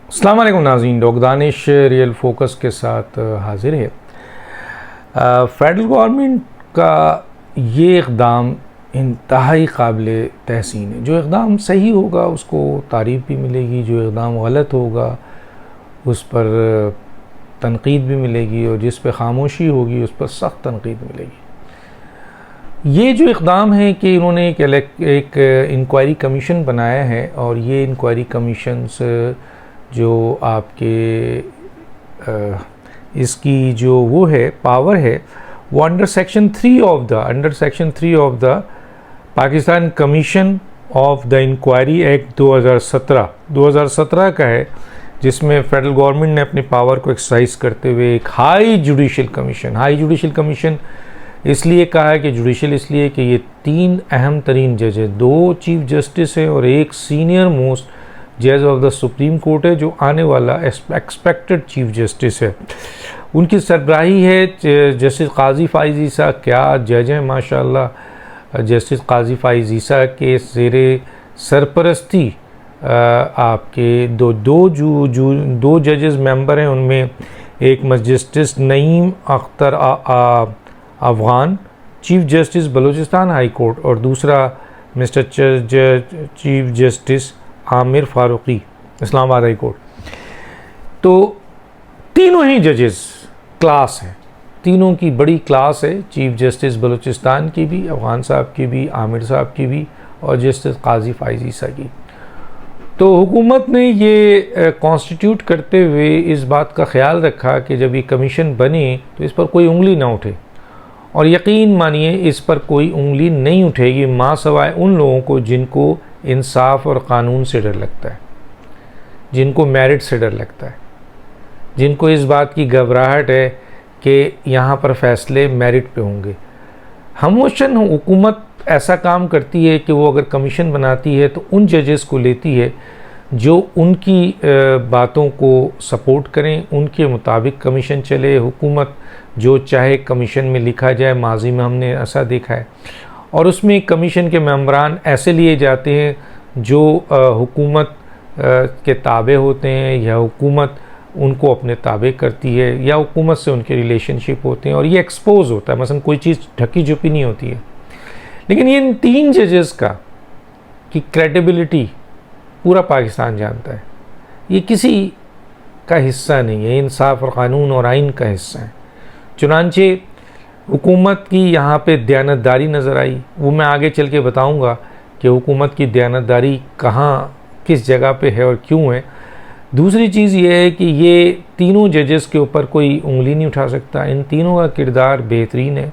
अस्सलाम वालेकुम नाज़रीन, डॉक्टर दानिश रियल फोकस के साथ हाजिर है। फेडरल गवर्नमेंट का ये इक़दाम इंतहाई काबिल तहसीन है। जो इक़दाम सही होगा उसको तारीफ़ भी मिलेगी, जो इक़दाम गलत होगा उस पर तनकीद भी मिलेगी, और जिस पर खामोशी होगी उस पर सख्त तनकीद मिलेगी। ये जो इक़दाम है कि इन्होंने एक इंक्वायरी कमीशन बनाया है, और ये इंक्वायरी कमीशंस जो आपके इसकी जो वो है पावर है वो under section 3 of the Pakistan commission of the inquiry act 2017 का है, जिसमें फेडरल गवर्नमेंट ने अपने पावर को एक्सरसाइज करते हुए एक हाई जुडिशल कमीशन इसलिए कहा है कि जुडिशल इसलिए कि ये 3 अहम तरीन जज है, 2 चीफ जस्टिस है और एक सीनियर मोस्ट जज ऑफ द सुप्रीम कोर्ट है, जो आने वाला एक्सपेक्टेड चीफ जस्टिस है। उनकी सरबराही है जस्टिस काजी फ़ाइज़ ईसा। क्या जज हैं माशाल्लाह। जस्टिस काजी फ़ाइज़ ईसा के ज़ेरे सरपरस्ती आपके दो जजेस मेंबर हैं। उनमें एक justice Naeem Akhtar Afghan, chief justice Balochistan high court, और दूसरा mister chief justice Aamir Farooqui, Islamabad high court. तो तीनों ही जजेस क्लास हैं, तीनों की बड़ी क्लास है। चीफ जस्टिस बलूचिस्तान की भी, अफ़गान साहब की भी, आमिर साहब की भी, और जस्टिस काजी फ़ाइज़ ईसा की। तो हुकूमत ने ये कॉन्स्टिट्यूट करते हुए इस बात का ख्याल रखा कि जब ये कमीशन बने तो इस पर कोई उंगली ना उठे, और यकीन मानिए इस पर कोई उंगली नहीं उठेगी माँ सवाए उन लोगों को जिनको इंसाफ और क़ानून से डर लगता है, जिनको मेरिट से डर लगता है, जिनको इस बात की घबराहट है कि यहाँ पर फ़ैसले मेरिट पे होंगे। हमोशन हुकूमत ऐसा काम करती है कि वो अगर कमीशन बनाती है तो उन जजेस को लेती है जो उनकी बातों को सपोर्ट करें, उनके मुताबिक कमीशन चले। हुकूमत जो चाहे कमीशन में लिखा जाए, माजी में हमने ऐसा देखा है, और उसमें कमीशन के मेंबरान ऐसे लिए जाते हैं जो हुकूमत के ताबे होते हैं, या हुकूमत उनको अपने ताबे करती है, या हुकूमत से उनके रिलेशनशिप होते हैं, और ये एक्सपोज होता है। मसलन कोई चीज़ ढकी छुपी नहीं होती है। लेकिन ये इन 3 जजेस का की क्रेडिबिलिटी पूरा पाकिस्तान जानता है। ये किसी का हिस्सा नहीं है, इंसाफ और क़ानून और आइन का हिस्सा है। चुनांचे हुकूमत की यहाँ पे दयानतदारी नज़र आई। वो मैं आगे चल के बताऊँगा कि हुकूमत की दयानतदारी कहाँ किस जगह पे है और क्यों है। दूसरी चीज़ ये है कि ये तीनों जजेस के ऊपर कोई उंगली नहीं उठा सकता। इन तीनों का किरदार बेहतरीन है।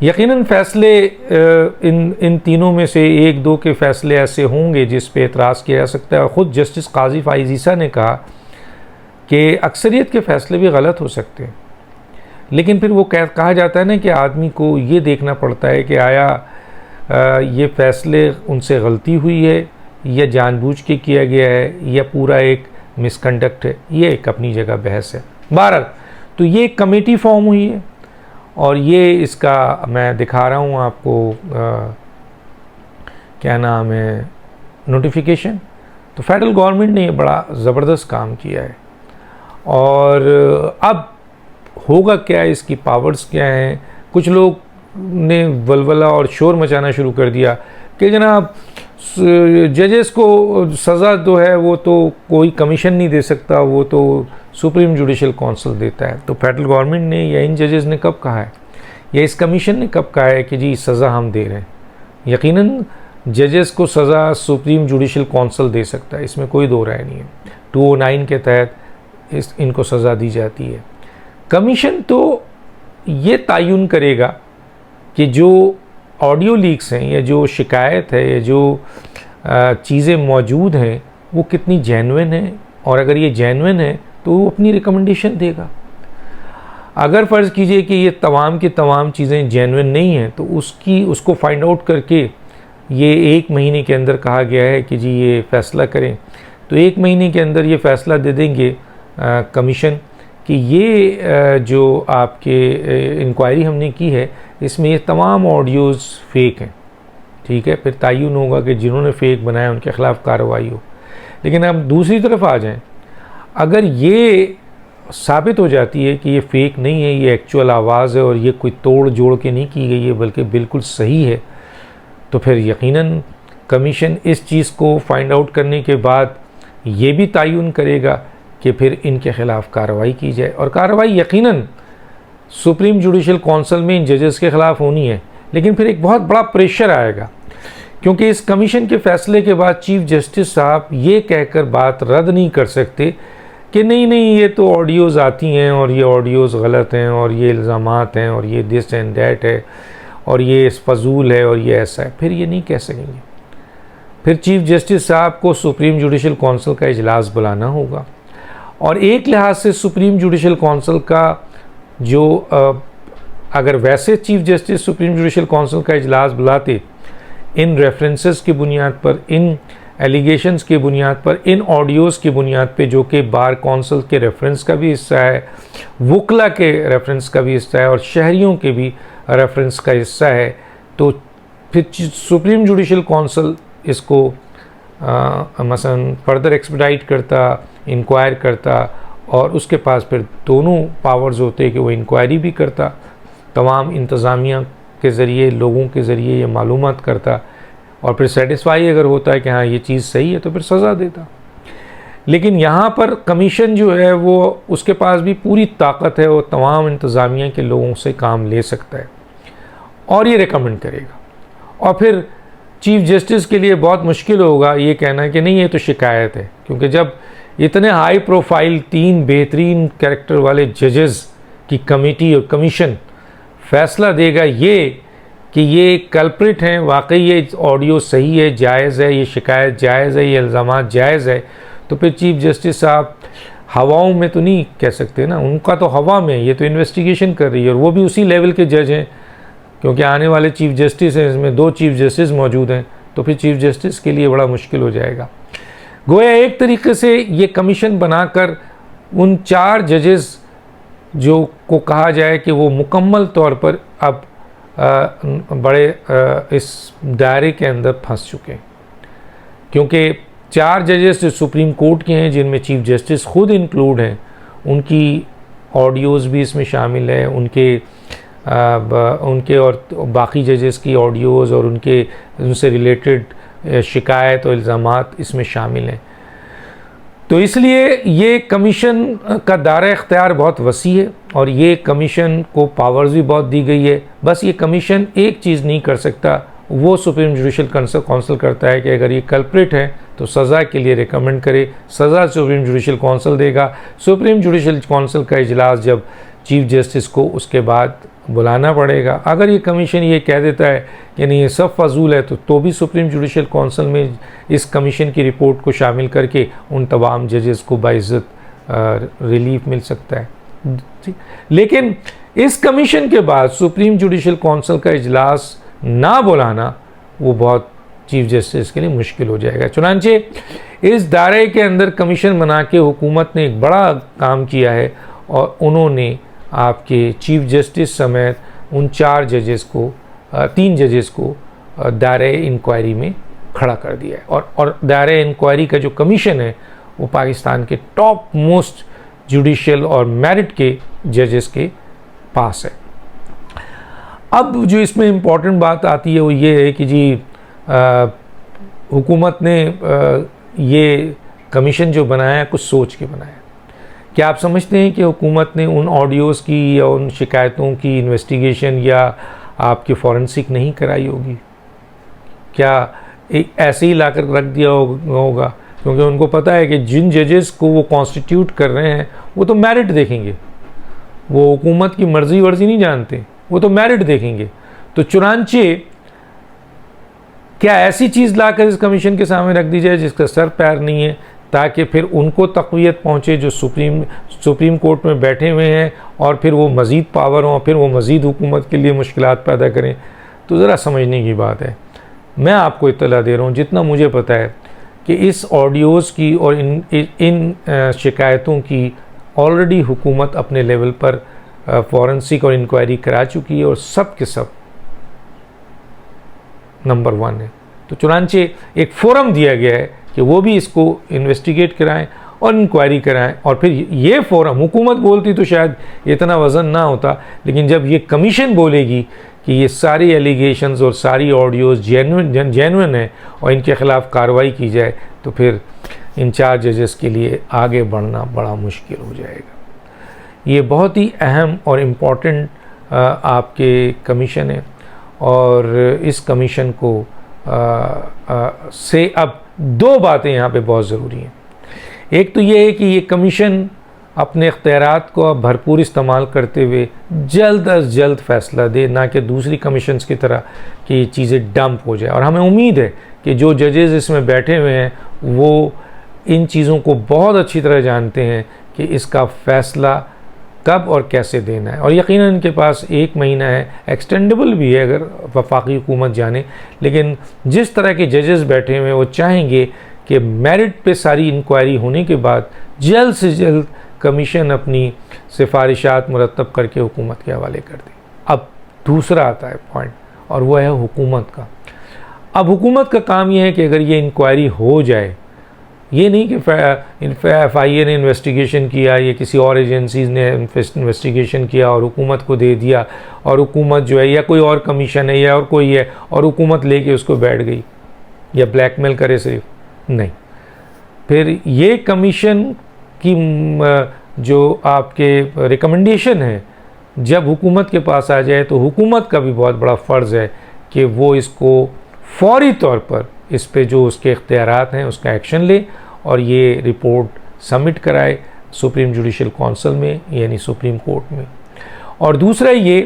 यकीनन फ़ैसले इन तीनों में से 1-2 के फ़ैसले ऐसे होंगे जिस पे एतराज़ किया जा सकता है। और ख़ुद जस्टिस काजी फ़ाइज़ ईसा ने कहा कि अक्सरियत के फ़ैसले भी गलत हो सकते हैं, लेकिन फिर वो कहा जाता है ना कि आदमी को ये देखना पड़ता है कि आया ये फ़ैसले उनसे गलती हुई है या जानबूझ के किया गया है या पूरा एक मिसकंडक्ट है। ये एक अपनी जगह बहस है। बहरहाल तो ये कमेटी फॉर्म हुई है, और ये इसका मैं दिखा रहा हूँ आपको क्या नाम है, नोटिफिकेशन। तो फेडरल गवर्नमेंट ने ये बड़ा ज़बरदस्त काम किया है। और अब होगा क्या, इसकी पावर्स क्या हैं। कुछ लोग ने वलवला और शोर मचाना शुरू कर दिया कि जनाब जजेस को सज़ा जो है वो तो कोई कमीशन नहीं दे सकता, वो तो सुप्रीम जुडिशल काउंसिल देता है। तो फेडरल गवर्नमेंट ने या इन जजेस ने कब कहा है, या इस कमीशन ने कब कहा है कि जी सज़ा हम दे रहे हैं। यकीनन जजेस को सज़ा सुप्रीम जुडिशल काउंसिल दे सकता है, इसमें कोई दो राय नहीं है। 209 के तहत इनको सज़ा दी जाती है। कमीशन तो ये तयन करेगा कि जो ऑडियो लीक्स हैं, या जो शिकायत है, या जो चीज़ें मौजूद हैं वो कितनी जेन्युइन है, और अगर ये जेन्युइन है तो वो अपनी रिकमेंडेशन देगा। अगर फ़र्ज़ कीजिए कि ये तमाम की तमाम चीज़ें जेन्युइन नहीं हैं तो उसको फाइंड आउट करके ये 1 महीने के अंदर कहा गया है कि जी ये फ़ैसला करें, तो 1 महीने के अंदर ये फ़ैसला दे देंगे कमीशन कि ये जो आपके इंक्वायरी हमने की है इसमें ये तमाम ऑडियोज़ फ़ेक हैं। ठीक है, फिर तयन होगा कि जिन्होंने फ़ेक बनाया उनके ख़िलाफ़ कार्रवाई हो। लेकिन अब दूसरी तरफ आ जाएं, अगर ये साबित हो जाती है कि ये फेक नहीं है, ये एक्चुअल आवाज़ है और ये कोई तोड़ जोड़ के नहीं की गई है बल्कि बिल्कुल सही है, तो फिर यकीनन कमीशन इस चीज़ को फाइंड आउट करने के बाद ये भी तयन करेगा कि फिर इनके ख़िलाफ़ कार्रवाई की जाए। और कार्रवाई यकीनन सुप्रीम जुडिशल काउंसिल में इन जजेस के ख़िलाफ़ होनी है, लेकिन फिर एक बहुत बड़ा प्रेशर आएगा, क्योंकि इस कमीशन के फ़ैसले के बाद चीफ जस्टिस साहब ये कहकर बात रद्द नहीं कर सकते कि नहीं नहीं ये तो ऑडियोज़ आती हैं और ये ऑडियोज़ गलत हैं और ये इल्ज़ामात हैं और ये दिस एंड दैट है और ये फजूल है और ये ऐसा है। फिर ये नहीं कह सकेंगे। फिर चीफ जस्टिस साहब को सुप्रीम जुडिशल काउंसिल का इजलास बुलाना होगा, और एक लिहाज से सुप्रीम जुडिशल काउंसिल का जो अगर वैसे chief justice supreme judicial council का इजलास बुलाते इन रेफरेंसेस की बुनियाद पर, इन एलिगेशंस की बुनियाद पर, इन ऑडियोज़ की बुनियाद पे जो कि बार काउंसिल के रेफरेंस का भी हिस्सा है, वकला के रेफरेंस का भी हिस्सा है और शहरियों के भी रेफरेंस का हिस्सा है, तो फिर सुप्रीम जुडिशल काउंसिल इसको मसलन फर्दर एक्सपेडाइट करता, इंक्वायर करता और उसके पास फिर दोनों पावर्स होते कि वो इंक्वायरी भी करता, तमाम इंतज़ामिया के ज़रिए, लोगों के ज़रिए ये मालूमात करता और फिर सेटिस्फाई अगर होता है कि हाँ ये चीज़ सही है तो फिर सज़ा देता। लेकिन यहाँ पर कमीशन जो है वो उसके पास भी पूरी ताकत है, वो तमाम इंतज़ामिया के लोगों से काम ले सकता है और ये रिकमेंड करेगा। और फिर चीफ जस्टिस के लिए बहुत मुश्किल होगा ये कहना कि नहीं ये तो शिकायत है, क्योंकि जब इतने हाई प्रोफाइल 3 बेहतरीन कैरेक्टर वाले जजेस की कमेटी और कमीशन फ़ैसला देगा ये कि ये कल्प्रिट हैं, वाकई ये ऑडियो सही है, जायज़ है, ये शिकायत जायज़ है, ये इल्ज़ामात जायज़ है, तो फिर चीफ जस्टिस साहब हवाओं में तो नहीं कह सकते ना, उनका तो हवा में, ये तो इन्वेस्टिगेशन कर रही है और वो भी उसी लेवल के जज हैं, क्योंकि आने वाले चीफ जस्टिस हैं, इसमें 2 चीफ जस्टिस मौजूद हैं, तो फिर चीफ जस्टिस के लिए बड़ा मुश्किल हो जाएगा। गोया एक तरीके से ये कमीशन बनाकर उन 4 जजेस जो को कहा जाए कि वो मुकम्मल तौर पर अब बड़े इस दायरे के अंदर फंस चुके हैं, क्योंकि 4 जजेस जो सुप्रीम कोर्ट के हैं जिनमें चीफ जस्टिस खुद इंक्लूड हैं, उनकी ऑडियोज़ भी इसमें शामिल है, उनके और बाकी जजेस की ऑडियोज़ और उनसे रिलेटेड शिकायत और इल्ज़ामात इसमें शामिल हैं। तो इसलिए ये कमीशन का दायरा इख्तियार बहुत वसी है और ये कमीशन को पावर्स भी बहुत दी गई है। बस ये कमीशन एक चीज़ नहीं कर सकता, वो सुप्रीम जुडिशल काउंसिल करता है कि अगर ये कल्प्रिट है तो सज़ा के लिए रिकमेंड करे, सज़ा सुप्रीम जुडिशल काउंसिल देगा। सुप्रीम जुडिशल काउंसिल का इजलास जब चीफ जस्टिस को उसके बाद बुलाना पड़ेगा। अगर ये कमीशन ये कह देता है कि नहीं ये सब फजूल है तो भी सुप्रीम जुडिशल काउंसिल में इस कमीशन की रिपोर्ट को शामिल करके उन तमाम जजेस को बाइज़्ज़त रिलीफ मिल सकता है। लेकिन इस कमीशन के बाद सुप्रीम जुडिशल काउंसिल का इजलास ना बुलाना वो बहुत चीफ जस्टिस के लिए मुश्किल हो जाएगा। चुनांचे इस दायरे के अंदर कमीशन बना के हुकूमत ने एक बड़ा काम किया है और उन्होंने आपके चीफ जस्टिस समेत उन 3 जजेस को दायरे इंक्वायरी में खड़ा कर दिया है और दायरे इंक्वायरी का जो कमीशन है वो पाकिस्तान के टॉप मोस्ट जुडिशल और मेरिट के जजेस के पास है। अब जो इसमें इम्पॉर्टेंट बात आती है वो ये है कि जी हुकूमत ने ये कमीशन जो बनाया है कुछ सोच के बनाया। क्या आप समझते हैं कि हुकूमत ने उन ऑडियोज़ की या उन शिकायतों की इन्वेस्टिगेशन या आपकी फॉरेंसिक नहीं कराई होगी? क्या एक ऐसे ही लाकर रख दिया होगा? क्योंकि उनको पता है कि जिन जजेस को वो कॉन्स्टिट्यूट कर रहे हैं वो तो मेरिट देखेंगे, वो हुकूमत की मर्जी वर्जी नहीं जानते, वो तो मेरिट देखेंगे। तो चुनांचे क्या ऐसी चीज़ लाकर इस कमीशन के सामने रख दी जाए जिसका सर पैर नहीं है, ताकि फिर उनको तक़वियत पहुँचे जो सुप्रीम कोर्ट में बैठे हुए हैं और फिर वो मज़ीद पावर हों, फिर वो मज़ीद हुकूमत के लिए मुश्किलात पैदा करें? तो ज़रा समझने की बात है। मैं आपको इत्तला दे रहा हूँ जितना मुझे पता है कि इस ऑडियोज़ की और इन शिकायतों की ऑलरेडी हुकूमत अपने लेवल पर फॉरेंसिक और इंक्वायरी करा चुकी है और सब के सब नंबर 1 है। तो चुनांचे एक फोरम दिया गया है कि वो भी इसको इन्वेस्टिगेट कराएं और इंक्वायरी कराएं। और फिर ये फोरम, हुकूमत बोलती तो शायद इतना वज़न ना होता, लेकिन जब ये कमीशन बोलेगी कि ये सारी एलिगेशंस और सारी ऑडियोज़ जेन्युइन है और इनके ख़िलाफ़ कार्रवाई की जाए, तो फिर इन 4 जजेस के लिए आगे बढ़ना बड़ा मुश्किल हो जाएगा। ये बहुत ही अहम और इम्पॉर्टेंट आपके कमीशन है, और इस कमीशन को से अब 2 बातें यहाँ पे बहुत ज़रूरी हैं। एक तो ये है कि ये कमीशन अपने इख्तियारात को अब भरपूर इस्तेमाल करते हुए जल्द अज जल्द फ़ैसला दे, ना कि दूसरी कमीशंस की तरह कि चीज़ें डंप हो जाए। और हमें उम्मीद है कि जो जजेस इसमें बैठे हुए हैं वो इन चीज़ों को बहुत अच्छी तरह जानते हैं कि इसका फ़ैसला कब और कैसे देना है। और यकीनन इनके पास 1 महीना है, एक्सटेंडेबल भी है अगर वफाकी हुकूमत जाने, लेकिन जिस तरह के जजेस बैठे हुए हैं वो चाहेंगे कि मेरिट पे सारी इंक्वायरी होने के बाद जल्द से जल्द कमीशन अपनी सिफारिशात मुरतब करके हुकूमत के हवाले कर दे। अब दूसरा आता है पॉइंट, और वह है हुकूमत का। अब हुकूमत का काम यह है कि अगर ये इंक्वायरी हो जाए, ये नहीं कि FIA ने इन्वेस्टिगेशन किया या किसी और एजेंसीज़ ने इन्वेस्टिगेशन किया और हुकूमत को दे दिया, और हुकूमत जो है या कोई और कमीशन है या और कोई है और हुकूमत लेके उसको बैठ गई या ब्लैकमेल करे सिर्फ, नहीं। फिर ये कमीशन की जो आपके रिकमेंडेशन है जब हुकूमत के पास आ जाए, तो हुकूमत का भी बहुत बड़ा फ़र्ज़ है कि वो इसको फौरी तौर पर इस पे जो उसके इख्तियारात हैं उसका एक्शन ले और ये रिपोर्ट सबमिट कराए सुप्रीम जुडिशल काउंसिल में, यानी सुप्रीम कोर्ट में। और दूसरा ये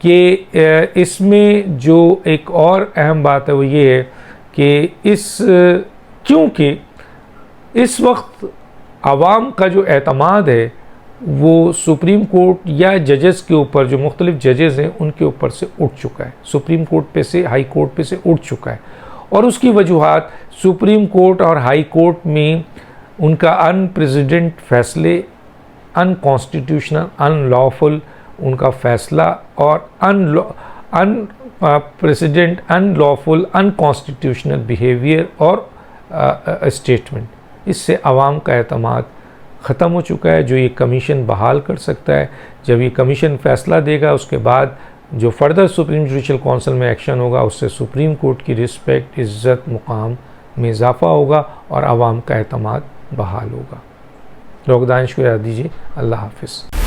कि इसमें जो एक और अहम बात है वो ये है कि क्योंकि इस वक्त आवाम का जो एतमाद है वो सुप्रीम कोर्ट या जजेस के ऊपर, जो मुख्तलिफ जजेस हैं उनके ऊपर से उठ चुका है, सुप्रीम कोर्ट पे से, हाई कोर्ट पे से उठ चुका है। और उसकी वजूहात सुप्रीम कोर्ट और हाई कोर्ट में उनका अनप्रेसिडेंट फैसले, अनकॉन्स्टिट्यूशनल, अनलॉफुल उनका फ़ैसला और अनप्रेसिडेंट, अनलॉफुल, अनकॉन्स्टिट्यूशनल बिहेवियर और स्टेटमेंट, इससे आवाम का एतमाद ख़त्म हो चुका है, जो ये कमीशन बहाल कर सकता है। जब ये कमीशन फ़ैसला देगा उसके बाद जो फर्दर सुप्रीम जुडिशल काउंसिल में एक्शन होगा उससे सुप्रीम कोर्ट की रिस्पेक्ट, इज़्ज़त, मुकाम में इजाफ़ा होगा और आवाम का एतमाद बहाल होगा। लोग दानिश को याद दीजिए। अल्लाह हाफ़िज़।